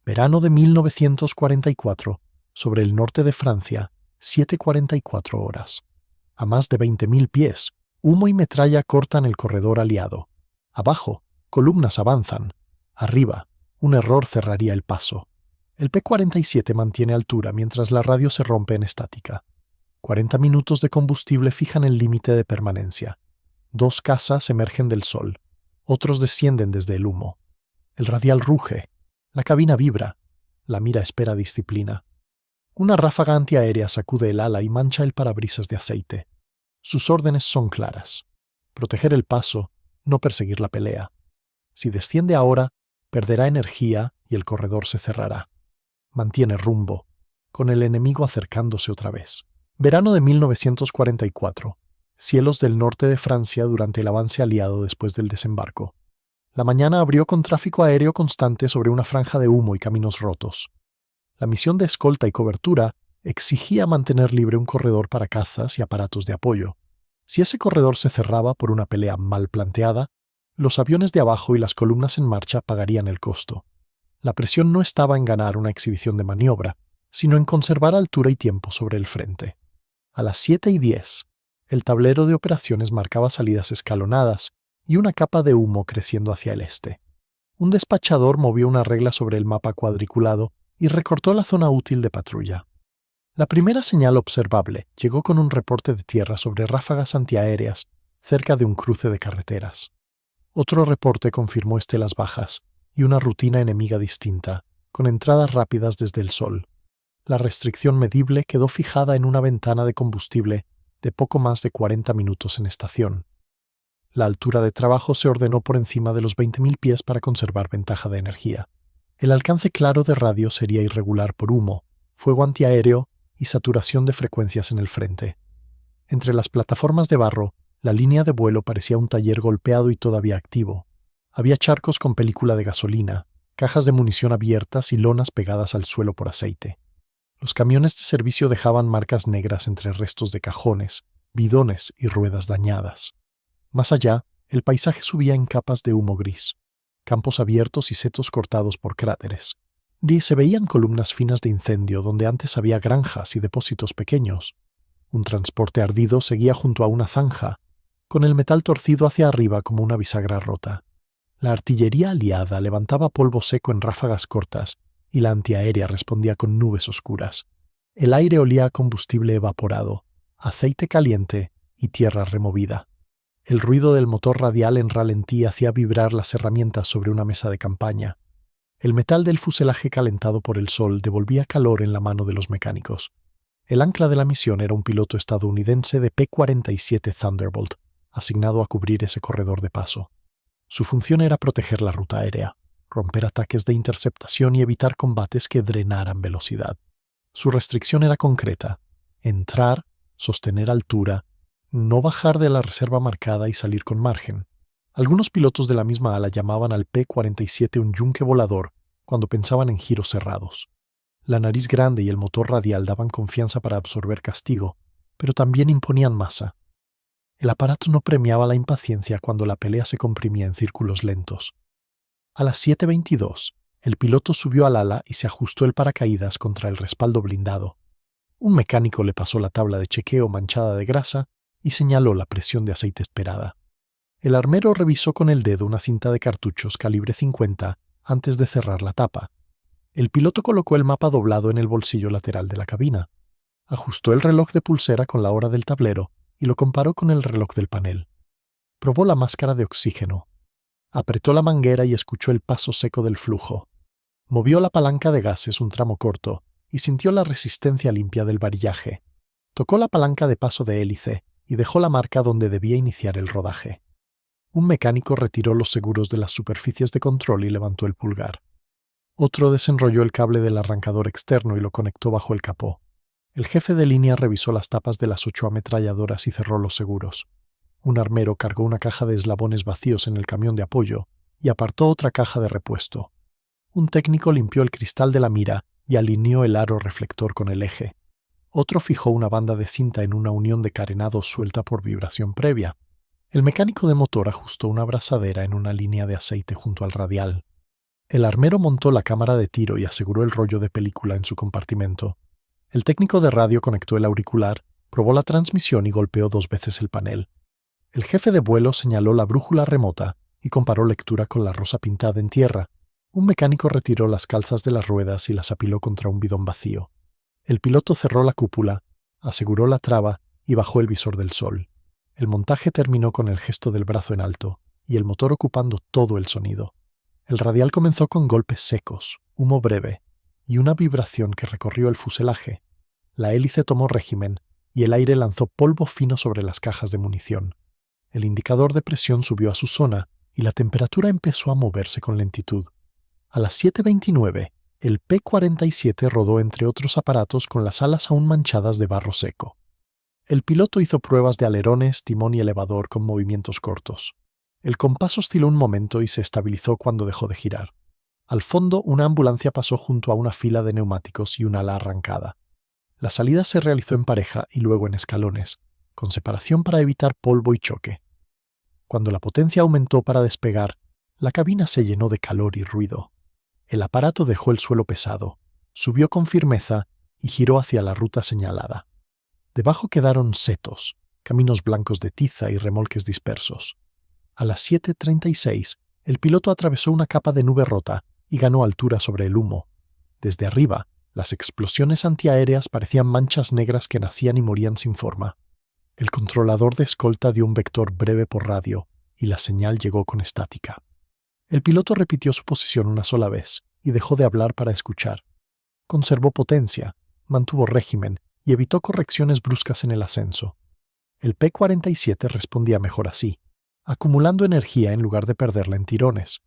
Verano de 1944, sobre el norte de Francia, 7:44 horas. A más de 20.000 pies, humo y metralla cortan el corredor aliado. Abajo, columnas avanzan. Arriba, un error cerraría el paso. El P-47 mantiene altura mientras la radio se rompe en estática. 40 minutos de combustible fijan el límite de permanencia. 2 cazas emergen del sol. Otros descienden desde el humo. El radial ruge. La cabina vibra. La mira espera disciplina. Una ráfaga antiaérea sacude el ala y mancha el parabrisas de aceite. Sus órdenes son claras. Proteger el paso, no perseguir la pelea. Si desciende ahora, perderá energía y el corredor se cerrará. Mantiene rumbo, con el enemigo acercándose otra vez. Verano de 1944. Cielos del norte de Francia durante el avance aliado después del desembarco. La mañana abrió con tráfico aéreo constante sobre una franja de humo y caminos rotos. La misión de escolta y cobertura exigía mantener libre un corredor para cazas y aparatos de apoyo. Si ese corredor se cerraba por una pelea mal planteada, los aviones de abajo y las columnas en marcha pagarían el costo. La presión no estaba en ganar una exhibición de maniobra, sino en conservar altura y tiempo sobre el frente. A las 7:10, el tablero de operaciones marcaba salidas escalonadas y una capa de humo creciendo hacia el este. Un despachador movió una regla sobre el mapa cuadriculado y recortó la zona útil de patrulla. La primera señal observable llegó con un reporte de tierra sobre ráfagas antiaéreas cerca de un cruce de carreteras. Otro reporte confirmó estelas bajas y una rutina enemiga distinta, con entradas rápidas desde el sol. La restricción medible quedó fijada en una ventana de combustible de poco más de 40 minutos en estación. La altura de trabajo se ordenó por encima de los 20.000 pies para conservar ventaja de energía. El alcance claro de radio sería irregular por humo, fuego antiaéreo y saturación de frecuencias en el frente. Entre las plataformas de barro, la línea de vuelo parecía un taller golpeado y todavía activo. Había charcos con película de gasolina, cajas de munición abiertas y lonas pegadas al suelo por aceite. Los camiones de servicio dejaban marcas negras entre restos de cajones, bidones y ruedas dañadas. Más allá, el paisaje subía en capas de humo gris, campos abiertos y setos cortados por cráteres. Y se veían columnas finas de incendio donde antes había granjas y depósitos pequeños. Un transporte ardido seguía junto a una zanja, con el metal torcido hacia arriba como una bisagra rota. La artillería aliada levantaba polvo seco en ráfagas cortas y la antiaérea respondía con nubes oscuras. El aire olía a combustible evaporado, aceite caliente y tierra removida. El ruido del motor radial en ralentí hacía vibrar las herramientas sobre una mesa de campaña. El metal del fuselaje calentado por el sol devolvía calor en la mano de los mecánicos. El ancla de la misión era un piloto estadounidense de P-47 Thunderbolt, asignado a cubrir ese corredor de paso. Su función era proteger la ruta aérea, romper ataques de interceptación y evitar combates que drenaran velocidad. Su restricción era concreta: entrar, sostener altura, no bajar de la reserva marcada y salir con margen. Algunos pilotos de la misma ala llamaban al P-47 un yunque volador cuando pensaban en giros cerrados. La nariz grande y el motor radial daban confianza para absorber castigo, pero también imponían masa. El aparato no premiaba la impaciencia cuando la pelea se comprimía en círculos lentos. A las 7:22, el piloto subió al ala y se ajustó el paracaídas contra el respaldo blindado. Un mecánico le pasó la tabla de chequeo manchada de grasa y señaló la presión de aceite esperada. El armero revisó con el dedo una cinta de cartuchos calibre 50 antes de cerrar la tapa. El piloto colocó el mapa doblado en el bolsillo lateral de la cabina. Ajustó el reloj de pulsera con la hora del tablero y lo comparó con el reloj del panel. Probó la máscara de oxígeno. Apretó la manguera y escuchó el paso seco del flujo. Movió la palanca de gases un tramo corto y sintió la resistencia limpia del varillaje. Tocó la palanca de paso de hélice y dejó la marca donde debía iniciar el rodaje. Un mecánico retiró los seguros de las superficies de control y levantó el pulgar. Otro desenrolló el cable del arrancador externo y lo conectó bajo el capó. El jefe de línea revisó las tapas de las 8 ametralladoras y cerró los seguros. Un armero cargó una caja de eslabones vacíos en el camión de apoyo y apartó otra caja de repuesto. Un técnico limpió el cristal de la mira y alineó el aro reflector con el eje. Otro fijó una banda de cinta en una unión de carenado suelta por vibración previa. El mecánico de motor ajustó una abrazadera en una línea de aceite junto al radial. El armero montó la cámara de tiro y aseguró el rollo de película en su compartimento. El técnico de radio conectó el auricular, probó la transmisión y golpeó 2 veces el panel. El jefe de vuelo señaló la brújula remota y comparó lectura con la rosa pintada en tierra. Un mecánico retiró las calzas de las ruedas y las apiló contra un bidón vacío. El piloto cerró la cúpula, aseguró la traba y bajó el visor del sol. El montaje terminó con el gesto del brazo en alto y el motor ocupando todo el sonido. El radial comenzó con golpes secos, humo breve y una vibración que recorrió el fuselaje. La hélice tomó régimen y el aire lanzó polvo fino sobre las cajas de munición. El indicador de presión subió a su zona y la temperatura empezó a moverse con lentitud. A las 7:29, el P-47 rodó entre otros aparatos con las alas aún manchadas de barro seco. El piloto hizo pruebas de alerones, timón y elevador con movimientos cortos. El compás osciló un momento y se estabilizó cuando dejó de girar. Al fondo, una ambulancia pasó junto a una fila de neumáticos y un ala arrancada. La salida se realizó en pareja y luego en escalones, con separación para evitar polvo y choque. Cuando la potencia aumentó para despegar, la cabina se llenó de calor y ruido. El aparato dejó el suelo pesado, subió con firmeza y giró hacia la ruta señalada. Debajo quedaron setos, caminos blancos de tiza y remolques dispersos. A las 7:36, el piloto atravesó una capa de nube rota y ganó altura sobre el humo. Desde arriba, las explosiones antiaéreas parecían manchas negras que nacían y morían sin forma. El controlador de escolta dio un vector breve por radio y la señal llegó con estática. El piloto repitió su posición una sola vez y dejó de hablar para escuchar. Conservó potencia, mantuvo régimen y evitó correcciones bruscas en el ascenso. El P-47 respondía mejor así, acumulando energía en lugar de perderla en tirones.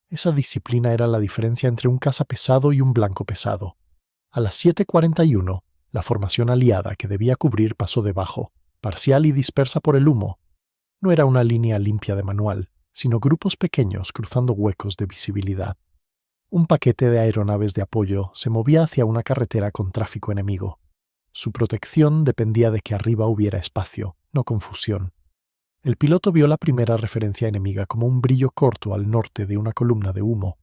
Esa disciplina era la diferencia entre un caza pesado y un blanco pesado. A las 7:41, la formación aliada que debía cubrir pasó debajo, parcial y dispersa por el humo. No era una línea limpia de manual, sino grupos pequeños cruzando huecos de visibilidad. Un paquete de aeronaves de apoyo se movía hacia una carretera con tráfico enemigo. Su protección dependía de que arriba hubiera espacio, no confusión. El piloto vio la primera referencia enemiga como un brillo corto al norte de una columna de humo.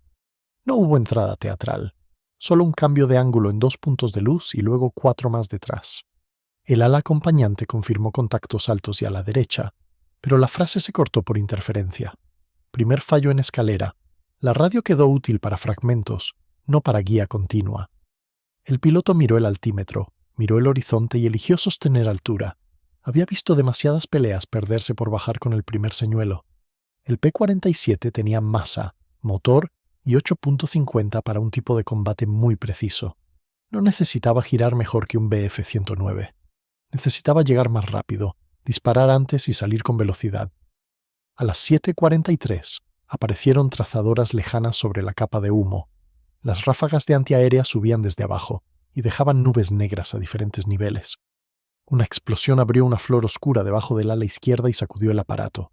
No hubo entrada teatral, solo un cambio de ángulo en 2 puntos de luz y luego 4 más detrás. El ala acompañante confirmó contactos altos y a la derecha, pero la frase se cortó por interferencia. Primer fallo en escalera. La radio quedó útil para fragmentos, no para guía continua. El piloto miró el altímetro, miró el horizonte y eligió sostener altura. Había visto demasiadas peleas perderse por bajar con el primer señuelo. El P-47 tenía masa, motor y 8.50 para un tipo de combate muy preciso. No necesitaba girar mejor que un Bf-109. Necesitaba llegar más rápido, disparar antes y salir con velocidad. A las 7:43 aparecieron trazadoras lejanas sobre la capa de humo. Las ráfagas de antiaérea subían desde abajo y dejaban nubes negras a diferentes niveles. Una explosión abrió una flor oscura debajo del ala izquierda y sacudió el aparato.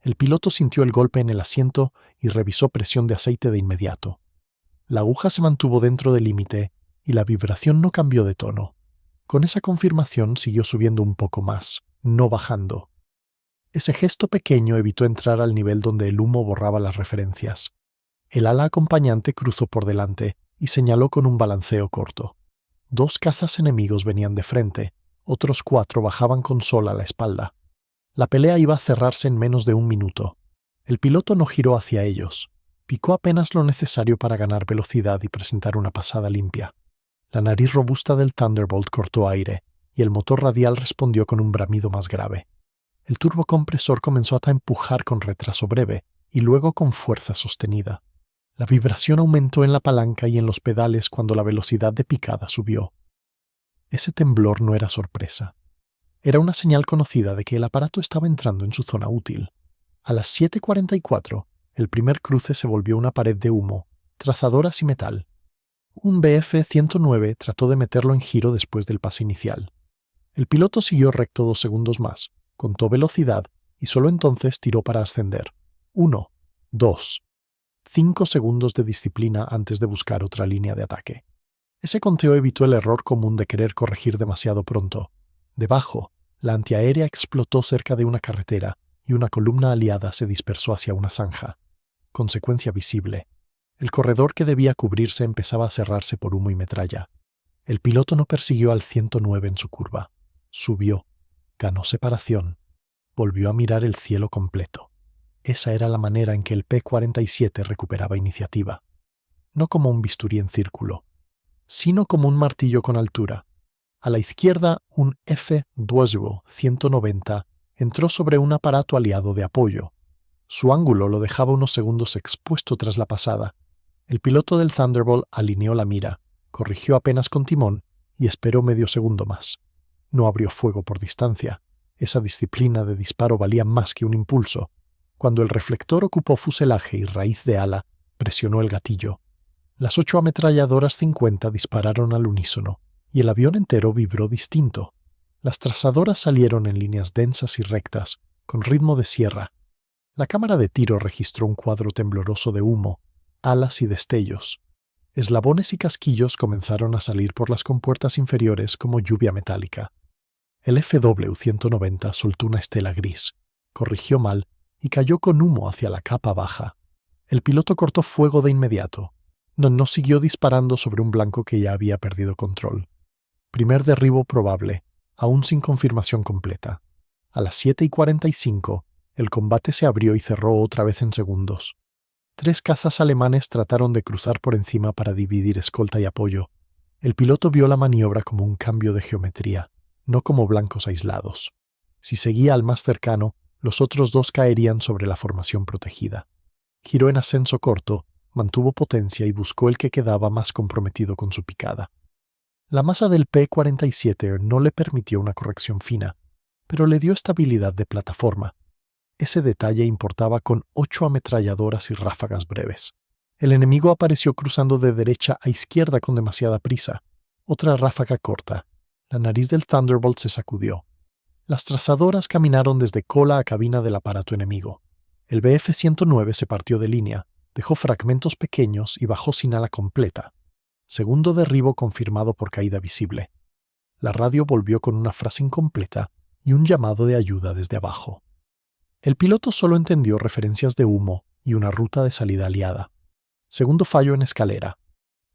El piloto sintió el golpe en el asiento y revisó presión de aceite de inmediato. La aguja se mantuvo dentro del límite y la vibración no cambió de tono. Con esa confirmación siguió subiendo un poco más, no bajando. Ese gesto pequeño evitó entrar al nivel donde el humo borraba las referencias. El ala acompañante cruzó por delante y señaló con un balanceo corto. 2 cazas enemigos venían de frente, otros 4 bajaban con sol a la espalda. La pelea iba a cerrarse en menos de 1 minuto. El piloto no giró hacia ellos. Picó apenas lo necesario para ganar velocidad y presentar una pasada limpia. La nariz robusta del Thunderbolt cortó aire, y el motor radial respondió con un bramido más grave. El turbocompresor comenzó a empujar con retraso breve, y luego con fuerza sostenida. La vibración aumentó en la palanca y en los pedales cuando la velocidad de picada subió. Ese temblor no era sorpresa. Era una señal conocida de que el aparato estaba entrando en su zona útil. A las 7:44, el primer cruce se volvió una pared de humo, trazadoras y metal. Un Bf-109 trató de meterlo en giro después del pase inicial. El piloto siguió recto 2 segundos más, contó velocidad y solo entonces tiró para ascender. 1, 2, 5 segundos de disciplina antes de buscar otra línea de ataque. Ese conteo evitó el error común de querer corregir demasiado pronto. Debajo, la antiaérea explotó cerca de una carretera y una columna aliada se dispersó hacia una zanja. Consecuencia visible. El corredor que debía cubrirse empezaba a cerrarse por humo y metralla. El piloto no persiguió al 109 en su curva. Subió, ganó separación, volvió a mirar el cielo completo. Esa era la manera en que el P-47 recuperaba iniciativa. No como un bisturí en círculo, sino como un martillo con altura. A la izquierda, un F-12 190 entró sobre un aparato aliado de apoyo. Su ángulo lo dejaba unos segundos expuesto tras la pasada. El piloto del Thunderbolt alineó la mira, corrigió apenas con timón y esperó medio segundo más. No abrió fuego por distancia. Esa disciplina de disparo valía más que un impulso. Cuando el reflector ocupó fuselaje y raíz de ala, presionó el gatillo. Las 8 ametralladoras 50 dispararon al unísono, y el avión entero vibró distinto. Las trazadoras salieron en líneas densas y rectas, con ritmo de sierra. La cámara de tiro registró un cuadro tembloroso de humo, alas y destellos. Eslabones y casquillos comenzaron a salir por las compuertas inferiores como lluvia metálica. El FW-190 soltó una estela gris, corrigió mal y cayó con humo hacia la capa baja. El piloto cortó fuego de inmediato. No siguió disparando sobre un blanco que ya había perdido control. Primer derribo probable, aún sin confirmación completa. A las 7:45, el combate se abrió y cerró otra vez en segundos. 3 cazas alemanes trataron de cruzar por encima para dividir escolta y apoyo. El piloto vio la maniobra como un cambio de geometría, no como blancos aislados. Si seguía al más cercano, los otros 2 caerían sobre la formación protegida. Giró en ascenso corto, mantuvo potencia y buscó el que quedaba más comprometido con su picada. La masa del P-47 no le permitió una corrección fina, pero le dio estabilidad de plataforma. Ese detalle importaba con 8 ametralladoras y ráfagas breves. El enemigo apareció cruzando de derecha a izquierda con demasiada prisa. Otra ráfaga corta. La nariz del Thunderbolt se sacudió. Las trazadoras caminaron desde cola a cabina del aparato enemigo. El Bf-109 se partió de línea, dejó fragmentos pequeños y bajó sin ala completa. Segundo derribo confirmado por caída visible. La radio volvió con una frase incompleta y un llamado de ayuda desde abajo. El piloto solo entendió referencias de humo y una ruta de salida aliada. Segundo fallo en escalera.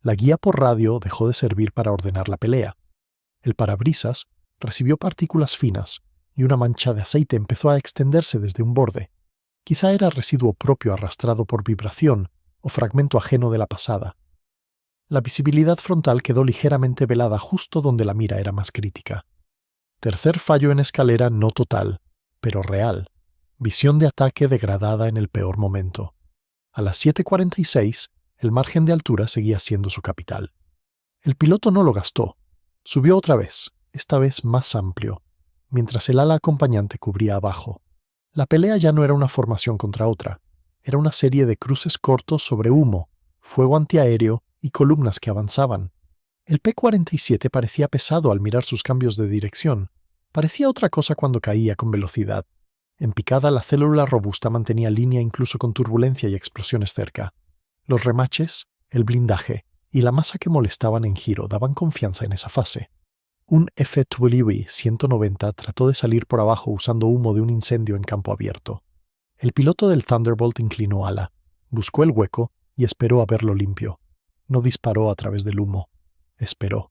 La guía por radio dejó de servir para ordenar la pelea. El parabrisas recibió partículas finas y una mancha de aceite empezó a extenderse desde un borde. Quizá era residuo propio arrastrado por vibración o fragmento ajeno de la pasada. La visibilidad frontal quedó ligeramente velada justo donde la mira era más crítica. Tercer fallo en escalera no total, pero real. Visión de ataque degradada en el peor momento. A las 7:46, el margen de altura seguía siendo su capital. El piloto no lo gastó. Subió otra vez, esta vez más amplio, mientras el ala acompañante cubría abajo. La pelea ya no era una formación contra otra. Era una serie de cruces cortos sobre humo, fuego antiaéreo y columnas que avanzaban. El P-47 parecía pesado al mirar sus cambios de dirección. Parecía otra cosa cuando caía con velocidad. En picada, la célula robusta mantenía línea incluso con turbulencia y explosiones cerca. Los remaches, el blindaje y la masa que molestaban en giro daban confianza en esa fase. Un FW-190 trató de salir por abajo usando humo de un incendio en campo abierto. El piloto del Thunderbolt inclinó ala, buscó el hueco y esperó a verlo limpio. No disparó a través del humo. Esperó.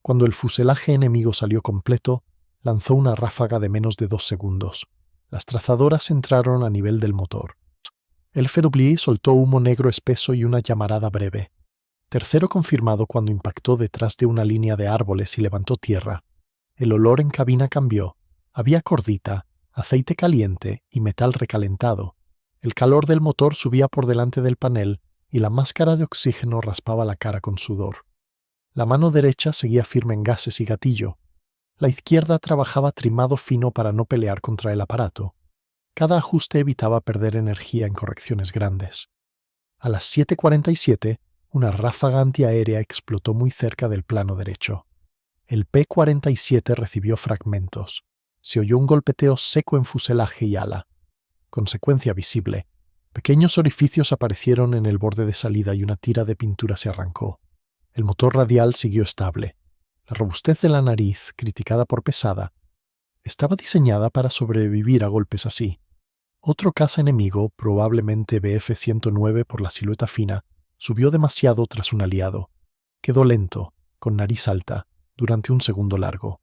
Cuando el fuselaje enemigo salió completo, lanzó una ráfaga de menos de 2 segundos. Las trazadoras entraron a nivel del motor. El FW soltó humo negro espeso y una llamarada breve. Tercero confirmado cuando impactó detrás de una línea de árboles y levantó tierra. El olor en cabina cambió. Había cordita, aceite caliente y metal recalentado. El calor del motor subía por delante del panel y la máscara de oxígeno raspaba la cara con sudor. La mano derecha seguía firme en gases y gatillo. La izquierda trabajaba trimado fino para no pelear contra el aparato. Cada ajuste evitaba perder energía en correcciones grandes. A las 7:47, una ráfaga antiaérea explotó muy cerca del plano derecho. El P-47 recibió fragmentos. Se oyó un golpeteo seco en fuselaje y ala. Consecuencia visible. Pequeños orificios aparecieron en el borde de salida y una tira de pintura se arrancó. El motor radial siguió estable. La robustez de la nariz, criticada por pesada, estaba diseñada para sobrevivir a golpes así. Otro caza enemigo, probablemente Bf-109 por la silueta fina, Subió demasiado tras un aliado. Quedó lento, con nariz alta, durante un segundo largo.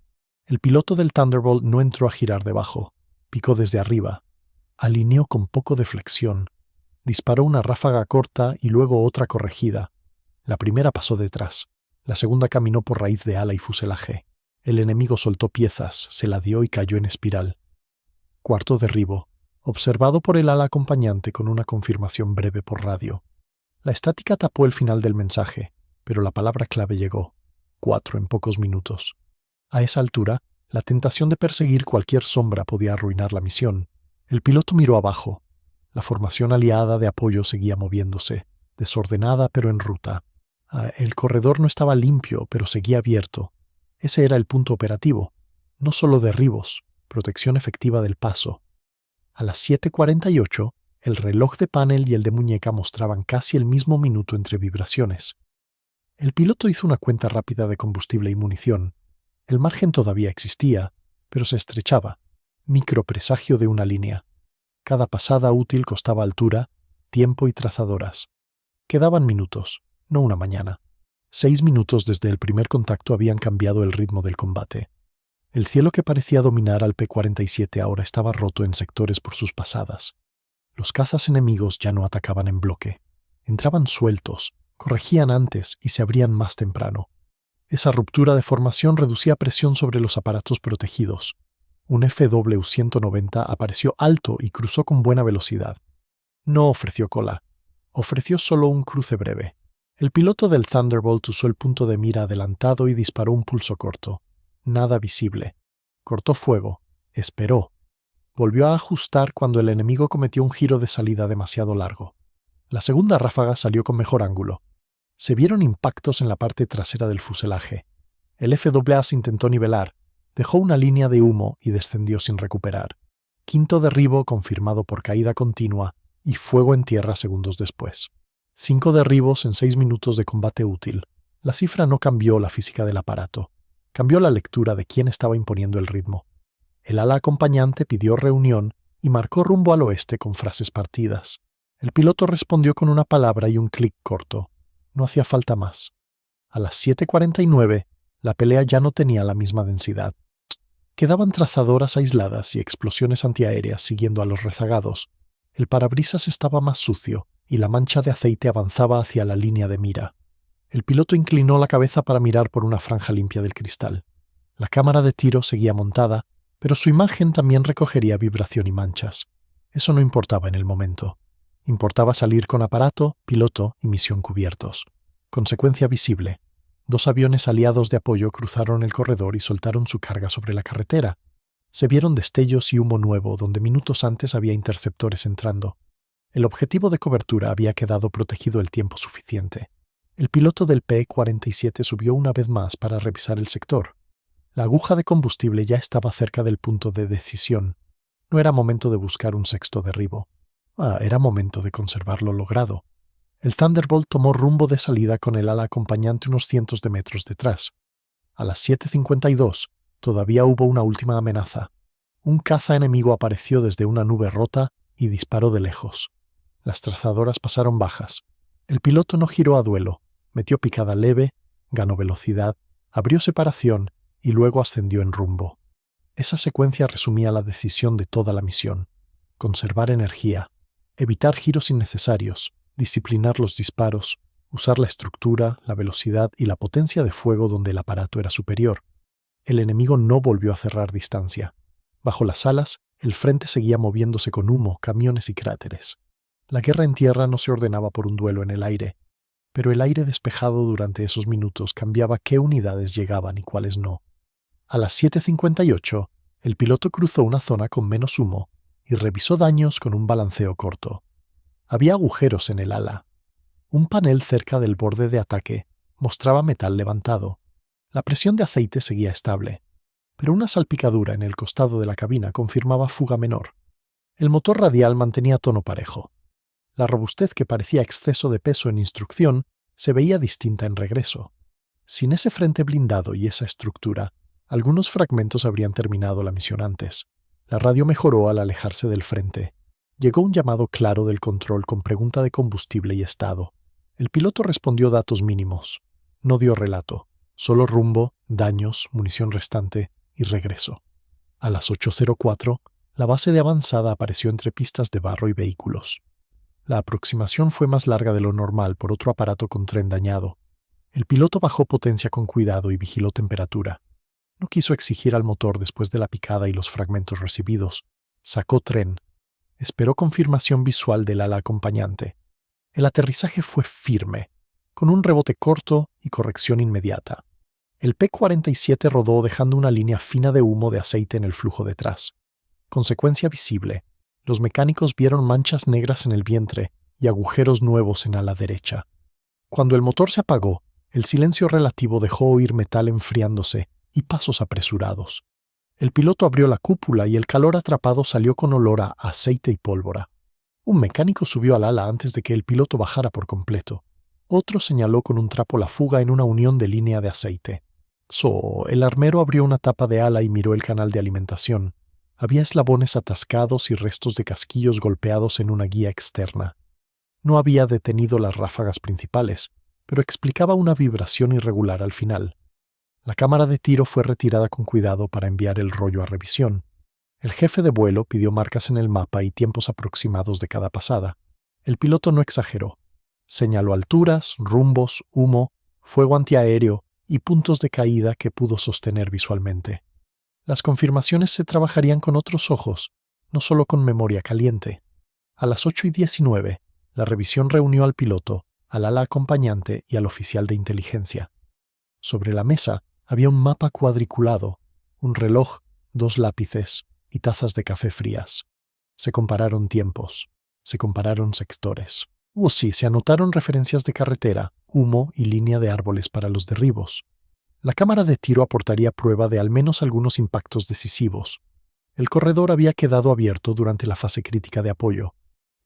El piloto del Thunderbolt no entró a girar debajo. Picó desde arriba. Alineó con poco de flexión. Disparó una ráfaga corta y luego otra corregida. La primera pasó detrás. La segunda caminó por raíz de ala y fuselaje. El enemigo soltó piezas, se la dio y cayó en espiral. Cuarto derribo, observado por el ala acompañante con una confirmación breve por radio. La estática tapó el final del mensaje, pero la palabra clave llegó. 4 en pocos minutos. A esa altura, la tentación de perseguir cualquier sombra podía arruinar la misión. El piloto miró abajo. La formación aliada de apoyo seguía moviéndose, desordenada pero en ruta. El corredor no estaba limpio, pero seguía abierto. Ese era el punto operativo. No solo derribos, protección efectiva del paso. A las 7:48, el reloj de panel y el de muñeca mostraban casi el mismo minuto entre vibraciones. El piloto hizo una cuenta rápida de combustible y munición. El margen todavía existía, pero se estrechaba. Micropresagio de una línea. Cada pasada útil costaba altura, tiempo y trazadoras. Quedaban minutos, no una mañana. 6 minutos desde el primer contacto habían cambiado el ritmo del combate. El cielo que parecía dominar al P-47 ahora estaba roto en sectores por sus pasadas. Los cazas enemigos ya no atacaban en bloque. Entraban sueltos, corregían antes y se abrían más temprano. Esa ruptura de formación reducía presión sobre los aparatos protegidos. Un FW-190 apareció alto y cruzó con buena velocidad. No ofreció cola. Ofreció solo un cruce breve. El piloto del Thunderbolt usó el punto de mira adelantado y disparó un pulso corto. Nada visible. Cortó fuego. Esperó. Volvió a ajustar cuando el enemigo cometió un giro de salida demasiado largo. La segunda ráfaga salió con mejor ángulo. Se vieron impactos en la parte trasera del fuselaje. El FAA se intentó nivelar, dejó una línea de humo y descendió sin recuperar. Quinto derribo confirmado por caída continua y fuego en tierra segundos después. 5 derribos en 6 minutos de combate útil. La cifra no cambió la física del aparato. Cambió la lectura de quién estaba imponiendo el ritmo. El ala acompañante pidió reunión y marcó rumbo al oeste con frases partidas. El piloto respondió con una palabra y un clic corto. No hacía falta más. A las 7:49, la pelea ya no tenía la misma densidad. Quedaban trazadoras aisladas y explosiones antiaéreas siguiendo a los rezagados. El parabrisas estaba más sucio y la mancha de aceite avanzaba hacia la línea de mira. El piloto inclinó la cabeza para mirar por una franja limpia del cristal. La cámara de tiro seguía montada, pero su imagen también recogería vibración y manchas. Eso no importaba en el momento. Importaba salir con aparato, piloto y misión cubiertos. Consecuencia visible. 2 aviones aliados de apoyo cruzaron el corredor y soltaron su carga sobre la carretera. Se vieron destellos y humo nuevo donde minutos antes había interceptores entrando. El objetivo de cobertura había quedado protegido el tiempo suficiente. El piloto del P-47 subió una vez más para revisar el sector. La aguja de combustible ya estaba cerca del punto de decisión. No era momento de buscar un sexto derribo. Era momento de conservar lo logrado. El Thunderbolt tomó rumbo de salida con el ala acompañante unos cientos de metros detrás. A las 7:52 todavía hubo una última amenaza. Un caza enemigo apareció desde una nube rota y disparó de lejos. Las trazadoras pasaron bajas. El piloto no giró a duelo, metió picada leve, ganó velocidad, abrió separación y luego ascendió en rumbo. Esa secuencia resumía la decisión de toda la misión. Conservar energía, evitar giros innecesarios, disciplinar los disparos, usar la estructura, la velocidad y la potencia de fuego donde el aparato era superior. El enemigo no volvió a cerrar distancia. Bajo las alas, el frente seguía moviéndose con humo, camiones y cráteres. La guerra en tierra no se ordenaba por un duelo en el aire, pero el aire despejado durante esos minutos cambiaba qué unidades llegaban y cuáles no. A las 7:58, el piloto cruzó una zona con menos humo y revisó daños con un balanceo corto. Había agujeros en el ala. Un panel cerca del borde de ataque mostraba metal levantado. La presión de aceite seguía estable, pero una salpicadura en el costado de la cabina confirmaba fuga menor. El motor radial mantenía tono parejo. La robustez que parecía exceso de peso en instrucción se veía distinta en regreso. Sin ese frente blindado y esa estructura, algunos fragmentos habrían terminado la misión antes. La radio mejoró al alejarse del frente. Llegó un llamado claro del control con pregunta de combustible y estado. El piloto respondió datos mínimos. No dio relato, solo rumbo, daños, munición restante y regreso. A las 8:04, la base de avanzada apareció entre pistas de barro y vehículos. La aproximación fue más larga de lo normal por otro aparato con tren dañado. El piloto bajó potencia con cuidado y vigiló temperatura. No quiso exigir al motor después de la picada y los fragmentos recibidos. Sacó tren. Esperó confirmación visual del ala acompañante. El aterrizaje fue firme, con un rebote corto y corrección inmediata. El P-47 rodó dejando una línea fina de humo de aceite en el flujo detrás. Consecuencia visible. Los mecánicos vieron manchas negras en el vientre y agujeros nuevos en ala derecha. Cuando el motor se apagó, el silencio relativo dejó oír metal enfriándose y pasos apresurados. El piloto abrió la cúpula y el calor atrapado salió con olor a aceite y pólvora. Un mecánico subió al ala antes de que el piloto bajara por completo. Otro señaló con un trapo la fuga en una unión de línea de aceite. El armero abrió una tapa de ala y miró el canal de alimentación. Había eslabones atascados y restos de casquillos golpeados en una guía externa. No había detenido las ráfagas principales, pero explicaba una vibración irregular al final. La cámara de tiro fue retirada con cuidado para enviar el rollo a revisión. El jefe de vuelo pidió marcas en el mapa y tiempos aproximados de cada pasada. El piloto no exageró. Señaló alturas, rumbos, humo, fuego antiaéreo y puntos de caída que pudo sostener visualmente. Las confirmaciones se trabajarían con otros ojos, no solo con memoria caliente. A las 8:19, la revisión reunió al piloto, al ala acompañante y al oficial de inteligencia. Sobre la mesa había un mapa cuadriculado, un reloj, 2 lápices y tazas de café frías. Se compararon tiempos, se compararon sectores. Sí, se anotaron referencias de carretera, humo y línea de árboles para los derribos. La cámara de tiro aportaría prueba de al menos algunos impactos decisivos. El corredor había quedado abierto durante la fase crítica de apoyo.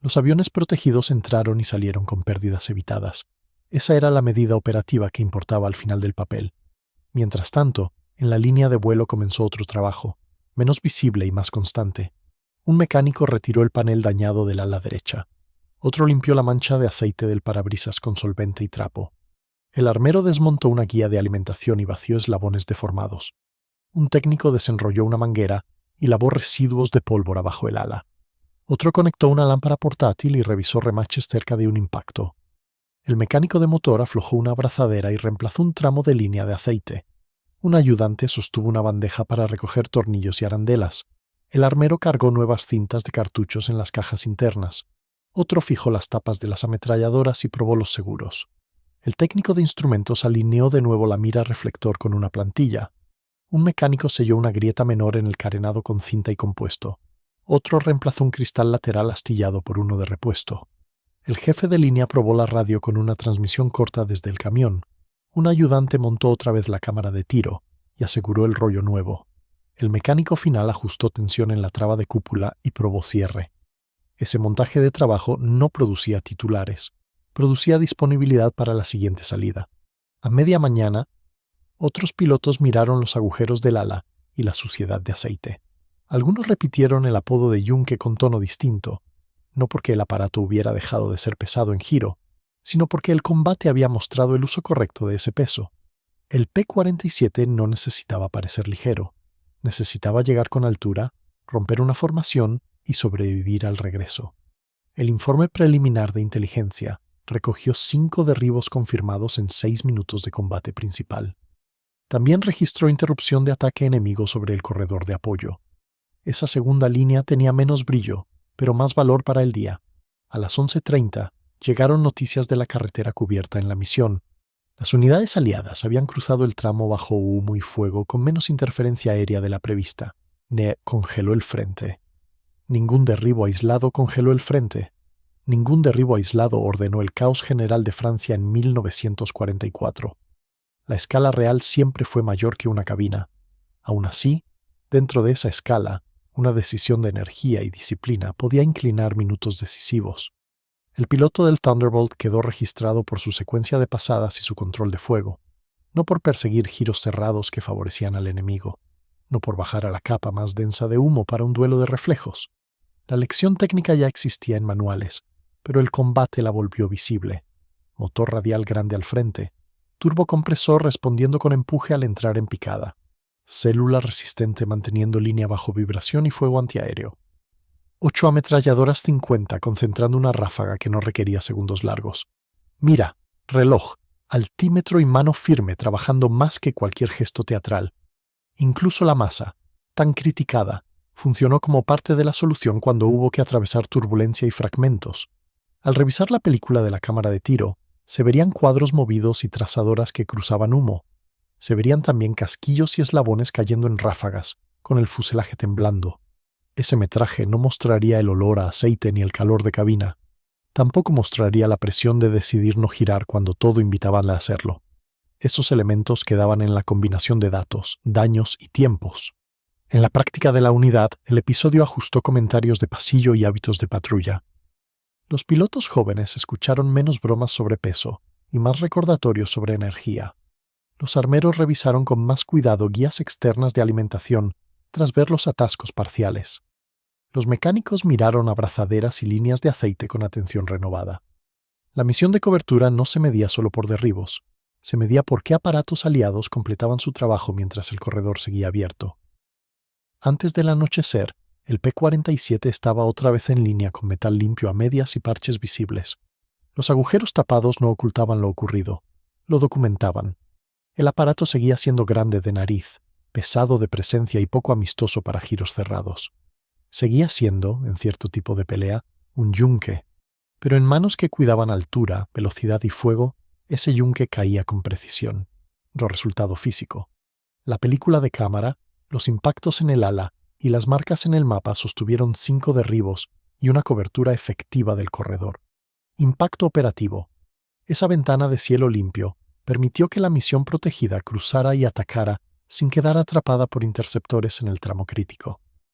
Los aviones protegidos entraron y salieron con pérdidas evitadas. Esa era la medida operativa que importaba al final del papel. Mientras tanto, en la línea de vuelo comenzó otro trabajo, menos visible y más constante. Un mecánico retiró el panel dañado del ala derecha. Otro limpió la mancha de aceite del parabrisas con solvente y trapo. El armero desmontó una guía de alimentación y vació eslabones deformados. Un técnico desenrolló una manguera y lavó residuos de pólvora bajo el ala. Otro conectó una lámpara portátil y revisó remaches cerca de un impacto. El mecánico de motor aflojó una abrazadera y reemplazó un tramo de línea de aceite. Un ayudante sostuvo una bandeja para recoger tornillos y arandelas. El armero cargó nuevas cintas de cartuchos en las cajas internas. Otro fijó las tapas de las ametralladoras y probó los seguros. El técnico de instrumentos alineó de nuevo la mira reflector con una plantilla. Un mecánico selló una grieta menor en el carenado con cinta y compuesto. Otro reemplazó un cristal lateral astillado por uno de repuesto. El jefe de línea probó la radio con una transmisión corta desde el camión. Un ayudante montó otra vez la cámara de tiro y aseguró el rollo nuevo. El mecánico final ajustó tensión en la traba de cúpula y probó cierre. Ese montaje de trabajo no producía titulares. Producía disponibilidad para la siguiente salida. A media mañana, otros pilotos miraron los agujeros del ala y la suciedad de aceite. Algunos repitieron el apodo de yunque con tono distinto, no porque el aparato hubiera dejado de ser pesado en giro, sino porque el combate había mostrado el uso correcto de ese peso. El P-47 no necesitaba parecer ligero. Necesitaba llegar con altura, romper una formación y sobrevivir al regreso. El informe preliminar de inteligencia recogió 5 derribos confirmados en 6 minutos de combate principal. También registró interrupción de ataque enemigo sobre el corredor de apoyo. Esa segunda línea tenía menos brillo, pero más valor para el día. A las 11:30 llegaron noticias de la carretera cubierta en la misión. Las unidades aliadas habían cruzado el tramo bajo humo y fuego con menos interferencia aérea de la prevista. Congeló el frente. Ningún derribo aislado congeló el frente. Ningún derribo aislado ordenó el caos general de Francia en 1944. La escala real siempre fue mayor que una cabina. Aún así, dentro de esa escala, una decisión de energía y disciplina podía inclinar minutos decisivos. El piloto del Thunderbolt quedó registrado por su secuencia de pasadas y su control de fuego, no por perseguir giros cerrados que favorecían al enemigo, no por bajar a la capa más densa de humo para un duelo de reflejos. La lección técnica ya existía en manuales, pero el combate la volvió visible. motor radial grande al frente, turbocompresor respondiendo con empuje al entrar en picada, célula resistente manteniendo línea bajo vibración y fuego antiaéreo. 8 ametralladoras 50 concentrando una ráfaga que no requería segundos largos. Mira, reloj, altímetro y mano firme trabajando más que cualquier gesto teatral. Incluso la masa, tan criticada, funcionó como parte de la solución cuando hubo que atravesar turbulencia y fragmentos. Al revisar la película de la cámara de tiro, se verían cuadros movidos y trazadoras que cruzaban humo. Se verían también casquillos y eslabones cayendo en ráfagas, con el fuselaje temblando. Ese metraje no mostraría el olor a aceite ni el calor de cabina. Tampoco mostraría la presión de decidir no girar cuando todo invitaba a hacerlo. Esos elementos quedaban en la combinación de datos, daños y tiempos. En la práctica de la unidad, el episodio ajustó comentarios de pasillo y hábitos de patrulla. Los pilotos jóvenes escucharon menos bromas sobre peso y más recordatorios sobre energía. Los armeros revisaron con más cuidado guías externas de alimentación tras ver los atascos parciales. Los mecánicos miraron abrazaderas y líneas de aceite con atención renovada. La misión de cobertura no se medía solo por derribos, se medía por qué aparatos aliados completaban su trabajo mientras el corredor seguía abierto. Antes del anochecer, el P-47 estaba otra vez en línea con metal limpio a medias y parches visibles. Los agujeros tapados no ocultaban lo ocurrido, lo documentaban. El aparato seguía siendo grande de nariz, pesado de presencia y poco amistoso para giros cerrados. Seguía siendo, en cierto tipo de pelea, un yunque, pero en manos que cuidaban altura, velocidad y fuego, ese yunque caía con precisión. Resultado físico. La película de cámara, los impactos en el ala y las marcas en el mapa sostuvieron 5 derribos y una cobertura efectiva del corredor. Impacto operativo. Esa ventana de cielo limpio permitió que la misión protegida cruzara y atacara sin quedar atrapada por interceptores en el tramo crítico.